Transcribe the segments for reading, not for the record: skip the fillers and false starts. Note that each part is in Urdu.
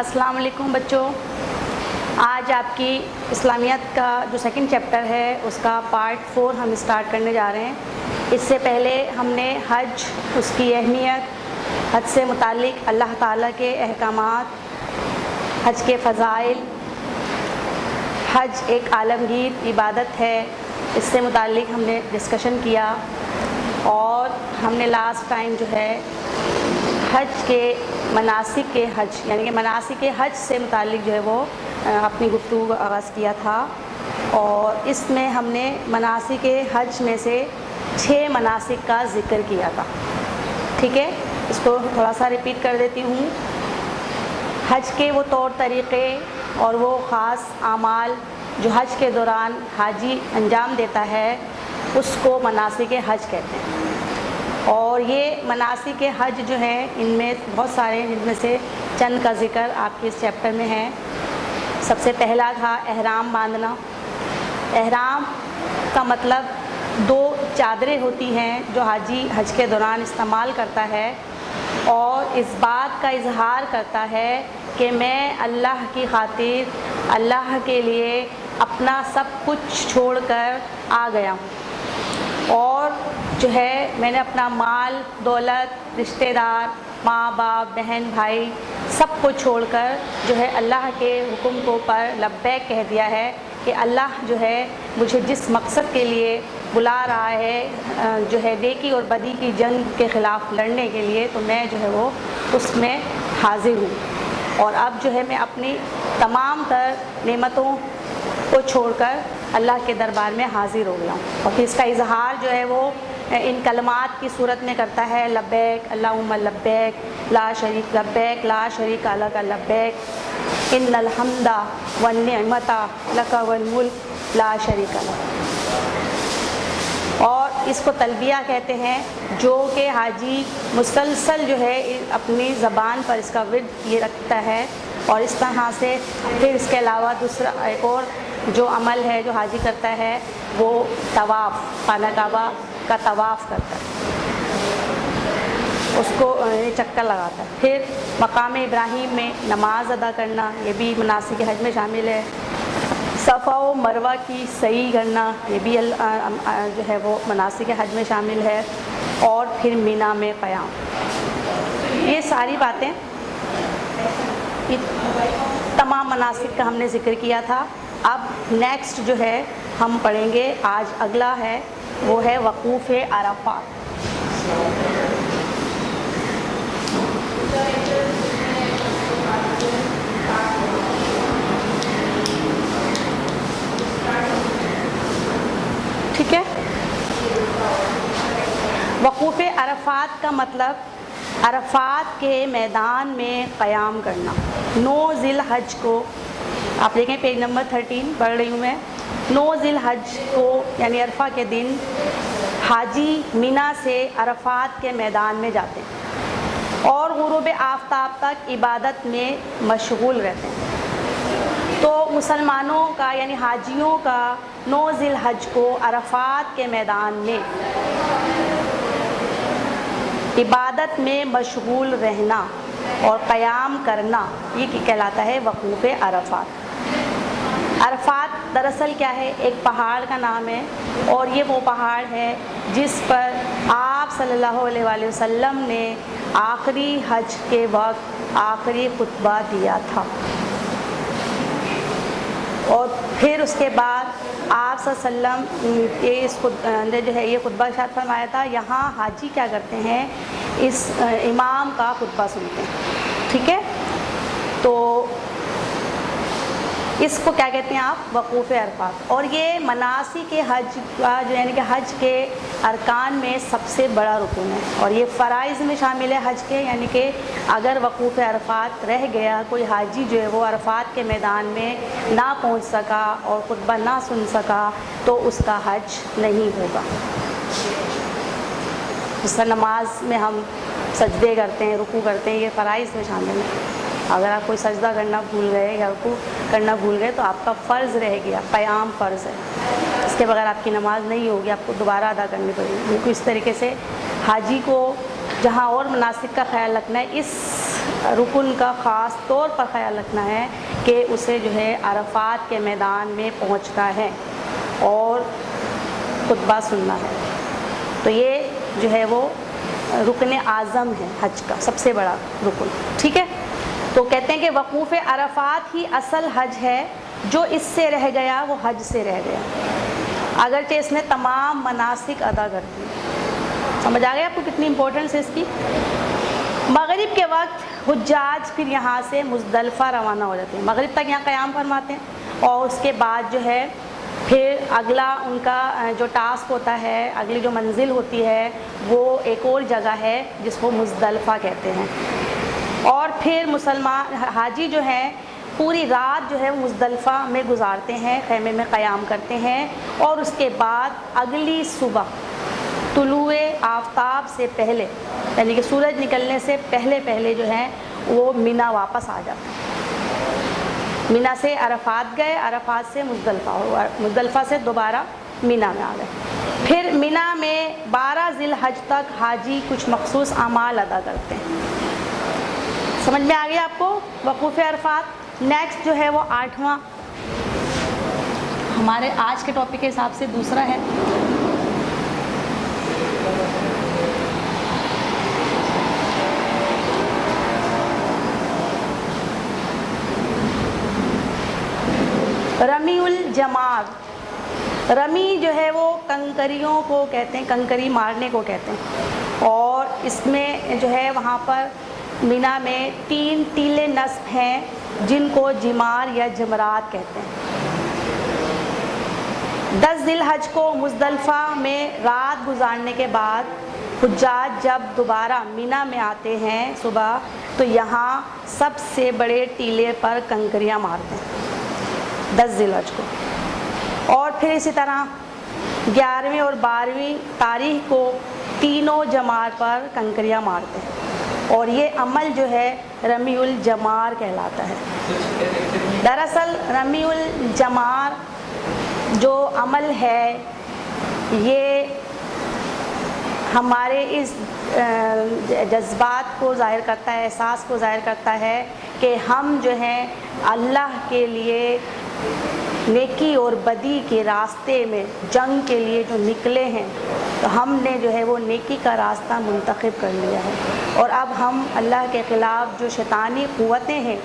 السلام علیکم بچوں، آج آپ کی اسلامیات کا جو سیکنڈ چیپٹر ہے اس کا پارٹ 4 ہم اسٹارٹ کرنے جا رہے ہیں۔ اس سے پہلے ہم نے حج، اس کی اہمیت، حج سے متعلق اللہ تعالیٰ کے احکامات، حج کے فضائل، حج ایک عالمگیر عبادت ہے، اس سے متعلق ہم نے ڈسکشن کیا، اور ہم نے لاسٹ ٹائم جو ہے حج کے مناسک کے حج یعنی کہ مناسک کے حج سے متعلق جو ہے وہ اپنی گفتگو کا آغاز کیا تھا، اور اس میں ہم نے مناسک حج میں سے 6 مناسک کا ذکر کیا تھا۔ ٹھیک ہے، اس کو تھوڑا سا ریپیٹ کر دیتی ہوں۔ حج کے وہ طور طریقے اور وہ خاص اعمال جو حج کے دوران حاجی انجام دیتا ہے اس کو مناسک حج کہتے ہیں، اور یہ مناسک حج جو ہیں ان میں بہت سارے، جن میں سے چند کا ذکر آپ کے اس چیپٹر میں ہے۔ سب سے پہلا تھا احرام باندھنا۔ احرام کا مطلب 2 چادریں ہوتی ہیں جو حاجی حج کے دوران استعمال کرتا ہے، اور اس بات کا اظہار کرتا ہے کہ میں اللہ کی خاطر، اللہ کے لیے اپنا سب کچھ چھوڑ کر آ گیا ہوں، اور جو ہے میں نے اپنا مال، دولت، رشتہ دار، ماں باپ، بہن بھائی سب کو چھوڑ کر جو ہے اللہ کے حکم کو پر لبیک کہہ دیا ہے کہ اللہ جو ہے مجھے جس مقصد کے لیے بلا رہا ہے، جو ہے نیکی اور بدی کی جنگ کے خلاف لڑنے کے لیے، تو میں جو ہے وہ اس میں حاضر ہوں، اور اب جو ہے میں اپنی تمام تر نعمتوں کو چھوڑ کر اللہ کے دربار میں حاضر ہو گیا ہوں، اور پھر اس کا اظہار جو ہے وہ ان کلمات کی صورت میں کرتا ہے: لبیک اللہم لبیک لا شریک لبیک لا شریک لک لبیک ان الحمد والنعمت لک والملک لا شریک لک۔ اور اس کو تلبیہ کہتے ہیں، جو کہ حاجی مسلسل جو ہے اپنی زبان پر اس کا ورد یہ رکھتا ہے، اور اس طرح سے پھر اس کے علاوہ دوسرا ایک اور جو عمل ہے جو حاجی کرتا ہے وہ طواف، خانہ کعبہ کا طواف کرتا ہے، اس کو چکر لگاتا ہے۔ پھر مقام ابراہیم میں نماز ادا کرنا، یہ بھی مناسک حج میں شامل ہے۔ صفا و مروہ کی سعی کرنا، یہ بھی جو ہے وہ مناسک حج میں شامل ہے، اور پھر مینا میں قیام۔ یہ ساری باتیں، تمام مناسک کا ہم نے ذکر کیا تھا۔ اب نیکسٹ جو ہے ہم پڑھیں گے، آج اگلا ہے، وہ ہے وقوف عرفات۔ ٹھیک ہے، وقوف عرفات کا مطلب عرفات کے میدان میں قیام کرنا۔ 9 ذی الحج کو، آپ دیکھیں پیج نمبر 13 پڑھ رہی ہوں میں، 9 ذی الحج کو یعنی عرفہ کے دن حاجی مینا سے عرفات کے میدان میں جاتے ہیں اور غروب آفتاب تک عبادت میں مشغول رہتے ہیں۔ تو مسلمانوں کا یعنی حاجیوں کا 9 ذی الحج کو عرفات کے میدان میں عبادت میں مشغول رہنا اور قیام کرنا، یہ کہلاتا ہے وقوف عرفات۔ عرفات دراصل کیا ہے؟ ایک پہاڑ کا نام ہے، اور یہ وہ پہاڑ ہے جس پر آپ صلی اللہ علیہ وآلہ وسلم نے آخری حج کے وقت آخری خطبہ دیا تھا، اور پھر اس کے بعد آپ صلی اللہ علیہ وسلم جو ہے یہ خطبہ ارشاد فرمایا تھا، یہاں حاجی کیا کرتے ہیں؟ اس امام کا خطبہ سنتے ہیں۔ ٹھیک ہے، تو اس کو کیا کہتے ہیں آپ؟ وقوف عرفات۔ اور یہ مناسک حج کا جو یعنی کہ حج کے ارکان میں سب سے بڑا رکن ہے، اور یہ فرائض میں شامل ہے حج کے، یعنی کہ اگر وقوف عرفات رہ گیا، کوئی حاجی جو ہے وہ عرفات کے میدان میں نہ پہنچ سکا اور خطبہ نہ سن سکا تو اس کا حج نہیں ہوگا۔ جس طرح نماز میں ہم سجدے کرتے ہیں، رکوع کرتے ہیں، یہ فرائض میں شامل ہے۔ اگر آپ کوئی سجدہ کرنا بھول گئے یا رکوع کرنا بھول گئے تو آپ کا فرض رہ گیا، قیام فرض ہے، اس کے بغیر آپ کی نماز نہیں ہوگی، آپ کو دوبارہ ادا کرنی پڑے گی۔ بالکل اس طریقے سے حاجی کو جہاں اور مناسک کا خیال رکھنا ہے، اس رکن کا خاص طور پر خیال رکھنا ہے کہ اسے جو ہے عرفات کے میدان میں پہنچنا ہے اور خطبہ سننا ہے. تو یہ جو ہے وہ رکن اعظم ہے حج کا، سب سے بڑا رکن. ٹھیک ہے، تو کہتے ہیں کہ وقوف عرفات ہی اصل حج ہے، جو اس سے رہ گیا وہ حج سے رہ گیا، اگرچہ اس نے تمام مناسک ادا کر دی. سمجھ آ گیا آپ کو کتنی امپورٹنس ہے اس کی؟ مغرب کے وقت حجاج پھر یہاں سے مزدلفہ روانہ ہو جاتے ہیں، مغرب تک یہاں قیام فرماتے ہیں، اور اس کے بعد جو ہے پھر اگلا ان کا جو ٹاسک ہوتا ہے، اگلی جو منزل ہوتی ہے وہ ایک اور جگہ ہے جس کو مزدلفہ کہتے ہیں. اور پھر مسلمان حاجی جو ہیں پوری رات جو ہے وہ مزدلفہ میں گزارتے ہیں، خیمے میں قیام کرتے ہیں، اور اس کے بعد اگلی صبح طلوع آفتاب سے پہلے، یعنی کہ سورج نکلنے سے پہلے جو ہیں وہ مینا واپس آ جاتے ہیں. مینا سے عرفات گئے، عرفات سے مزدلفہ، اور مزدلفہ سے دوبارہ مینا میں آ گئے. پھر مینا میں 12 ذی الحج تک حاجی کچھ مخصوص اعمال ادا کرتے ہیں. سمجھ میں آ گیا آپ کو وقوف عرفات؟ نیکسٹ جو ہے وہ 8واں ہمارے آج کے ٹاپک کے حساب سے دوسرا ہے رمی الجمار. رمی جو ہے وہ کنکریوں کو کہتے ہیں، کنکری مارنے کو کہتے ہیں، اور اس میں جو ہے وہاں پر مینا میں 3 ٹیلے نصب ہیں جن کو جمار یا جمرات کہتے ہیں. 10 ذی الحج کو مزدلفہ میں رات گزارنے کے بعد حجاج جب دوبارہ مینا میں آتے ہیں صبح، تو یہاں سب سے بڑے ٹیلے پر کنکریاں مارتے ہیں 10 ذی الحج کو. اور پھر اسی طرح 11ویں اور 12ویں تاریخ کو تینوں جمار پر کنکریاں مارتے ہیں، اور یہ عمل جو ہے رمی الجمار کہلاتا ہے. دراصل رمی الجمار جو عمل ہے یہ ہمارے اس جذبات کو ظاہر کرتا ہے، احساس کو ظاہر کرتا ہے کہ ہم جو ہیں اللہ کے لیے نیکی اور بدی کے راستے میں جنگ کے لیے جو نکلے ہیں، تو ہم نے جو ہے وہ نیکی کا راستہ منتخب کر لیا ہے، اور اب ہم اللہ کے خلاف جو شیطانی قوتیں ہیں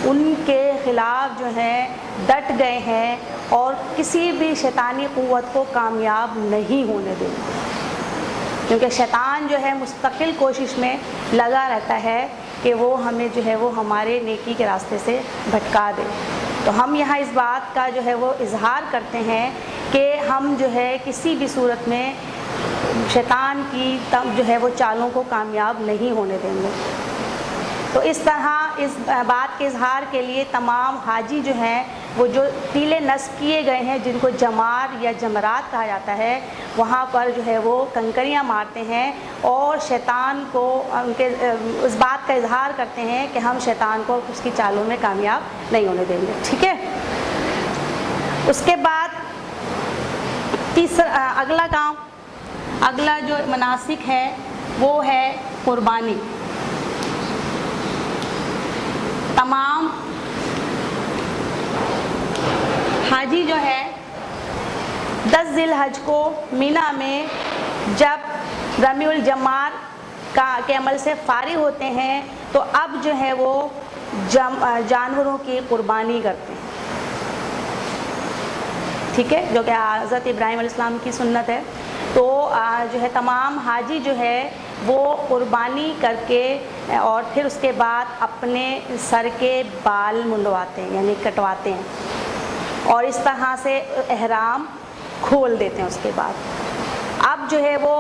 ان کے خلاف جو ہیں ڈٹ گئے ہیں، اور کسی بھی شیطانی قوت کو کامیاب نہیں ہونے دیں گے، کیونکہ شیطان جو ہے مستقل کوشش میں لگا رہتا ہے کہ وہ ہمیں جو ہے وہ ہمارے نیکی کے راستے سے بھٹکا دے. تو ہم یہاں اس بات کا جو ہے وہ اظہار کرتے ہیں کہ ہم جو ہے کسی بھی صورت میں شیطان کی جو ہے وہ چالوں کو کامیاب نہیں ہونے دیں گے. تو اس طرح اس بات کے اظہار کے لیے تمام حاجی جو ہیں وہ جو ٹیلے نصب کیے گئے ہیں جن کو جمار یا جمرات کہا جاتا ہے، وہاں پر جو ہے وہ کنکریاں مارتے ہیں اور شیطان کو ان کے اس بات کا اظہار کرتے ہیں کہ ہم شیطان کو اس کی چالوں میں کامیاب نہیں ہونے دیں گے. ٹھیک ہے، اس کے بعد اگلا کام، اگلا جو مناسک ہے وہ ہے قربانی. تمام حاجی جو ہے 10 ذی الحج کو مینا میں جب رمی الجمار کے عمل سے فارغ ہوتے ہیں تو اب جو ہے وہ جانوروں کی قربانی کرتے ہیں. ٹھیک ہے، جو کہ حضرت ابراہیم علیہ السلام کی سنت ہے. تو جو ہے تمام حاجی جو ہے وہ قربانی کر کے اور پھر اس کے بعد اپنے سر کے بال منڈواتے ہیں، یعنی کٹواتے ہیں، اور اس طرح سے احرام کھول دیتے ہیں. اس کے بعد اب جو ہے وہ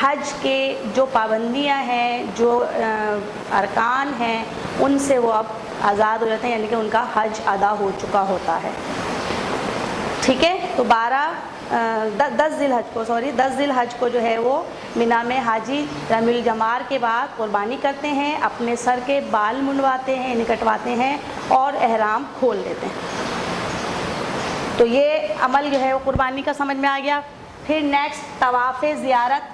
حج کے جو پابندیاں ہیں، جو ارکان ہیں، ان سے وہ اب آزاد ہو جاتے ہیں، یعنی کہ ان کا حج ادا ہو چکا ہوتا ہے. ٹھیک ہے، تو 10 ذی الحج کو جو ہے وہ مینا میں حاجی رمی الجمار کے بعد قربانی کرتے ہیں، اپنے سر کے بال منڈواتے ہیں، کٹواتے ہیں اور احرام کھول دیتے ہیں. تو یہ عمل جو ہے وہ قربانی کا سمجھ میں آ گیا. پھر نیکسٹ طواف زیارت.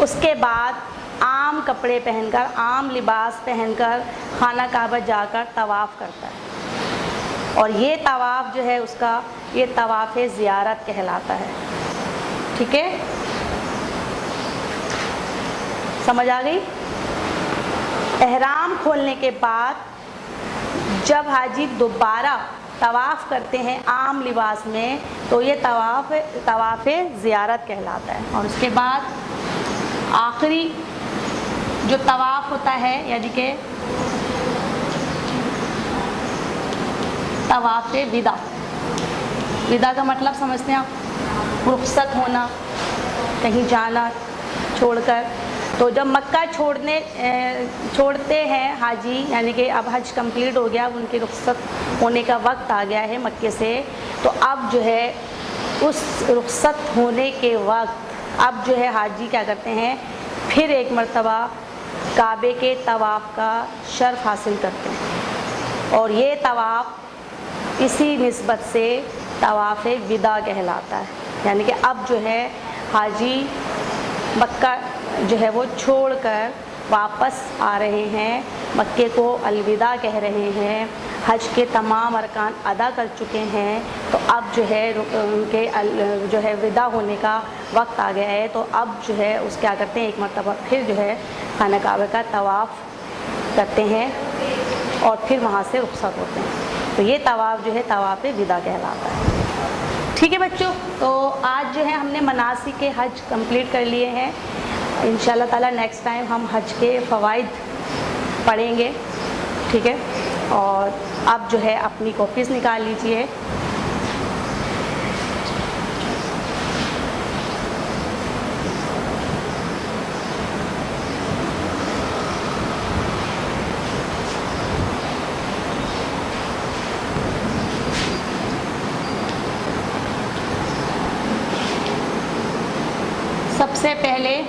اس کے بعد عام کپڑے پہن کر، عام لباس پہن کر خانہ کعبہ جا کر طواف کرتا ہے، اور یہ طواف جو ہے اس کا یہ طواف زیارت کہلاتا ہے. ٹھیک ہے، سمجھ آ گئی؟ احرام کھولنے کے بعد جب حاجی دوبارہ طواف کرتے ہیں عام لباس میں تو یہ طواف زیارت کہلاتا ہے. اور اس کے بعد آخری جو طواف ہوتا ہے یعنی کہ طواف ودا. ودا کا مطلب سمجھتے ہیں آپ؟ رخصت ہونا، کہیں جانا چھوڑ کر. تو جب مکہ چھوڑتے ہیں حاجی، یعنی کہ اب حج کمپلیٹ ہو گیا، اب ان کی رخصت ہونے کا وقت آ گیا ہے مکے سے، تو اب جو ہے اس رخصت ہونے کے وقت اب جو ہے حاجی کیا کرتے ہیں، پھر ایک مرتبہ کعبے کے طواف کا شرف حاصل کرتے ہیں، اور یہ طواف اسی نسبت سے طواف ودا کہلاتا ہے. یعنی کہ اب جو ہے حاجی مکہ جو ہے وہ چھوڑ کر واپس آ رہے ہیں، مکے کو الوداع کہہ رہے ہیں، حج کے تمام ارکان ادا کر چکے ہیں، تو اب جو ہے ان کے جو ہے ودا ہونے کا وقت آ گیا ہے. تو اب جو ہے اس کیا کرتے ہیں، ایک مرتبہ پھر جو ہے خانہ کعبہ کا طواف کرتے ہیں اور پھر وہاں سے رخصت ہوتے ہیں. تو یہ طواف جو ہے طواف ودا کہلاتا ہے. ٹھیک ہے بچوں، تو آج جو ہے ہم نے مناسک کے حج کمپلیٹ کر لیے ہیں. انشاءاللہ تعالیٰ نیکسٹ ٹائم ہم حج کے فوائد پڑھیں گے. ٹھیک ہے، اور اب جو ہے اپنی کاپیز نکال لیجئے. سب سے پہلے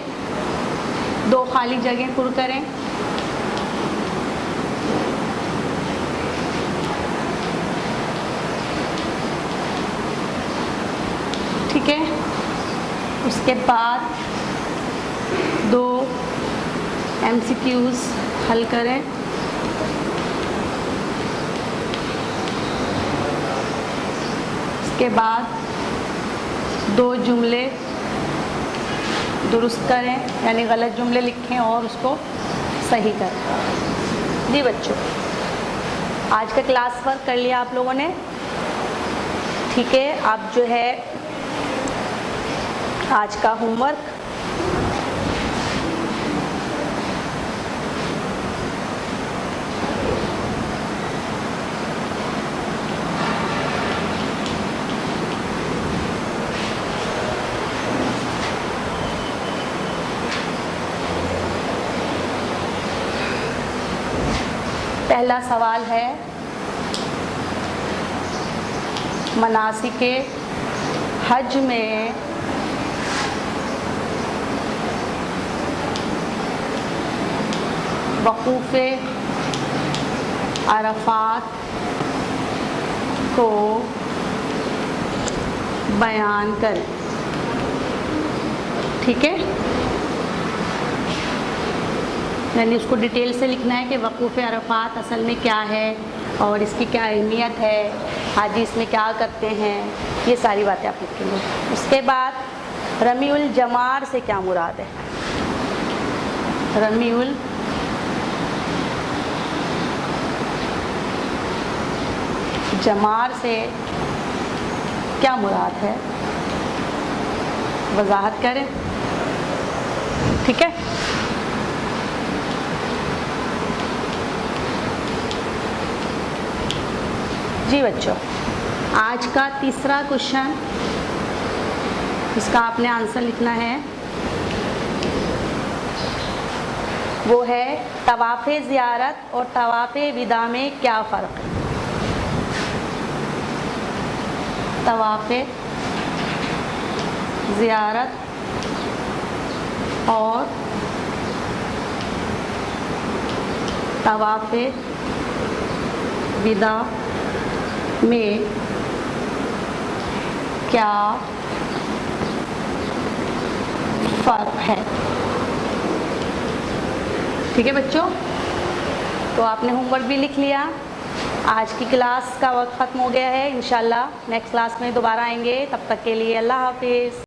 2 خالی جگہیں پر کریں. ٹھیک ہے، اس کے بعد 2 MCQs حل کریں. اس کے بعد 2 جملے درست کریں، یعنی غلط جملے لکھیں اور اس کو صحیح کریں. جی بچوں، آج کا کلاس ورک کر لیا آپ لوگوں نے؟ ٹھیک ہے، اب جو ہے آج کا ہوم ورک پہلا سوال ہے مناسک حج میں وقوف عرفات کو بیان کریں. ٹھیک ہے، یعنی اس کو ڈیٹیل سے لکھنا ہے کہ وقوف عرفات اصل میں کیا ہے اور اس کی کیا اہمیت ہے، حاجی اس میں کیا کرتے ہیں، یہ ساری باتیں آپ لکھیں گے. اس کے بعد رمی الجمار سے کیا مراد ہے؟ رمی الجمار سے کیا مراد ہے، وضاحت کریں. ٹھیک ہے، جی بچوں، آج کا تیسرا کوشچن، اس کا آپ نے آنسر لکھنا ہے. وہ ہے طواف زیارت اور طواف ودا میں کیا فرق ہے؟ طواف زیارت اور طواف ودا میں کیا فرق ہے. ٹھیک ہے بچوں، تو آپ نے ہوم ورک بھی لکھ لیا. آج کی کلاس کا وقت ختم ہو گیا ہے. انشاءاللہ نیکسٹ کلاس میں دوبارہ آئیں گے. تب تک کے لیے اللہ حافظ.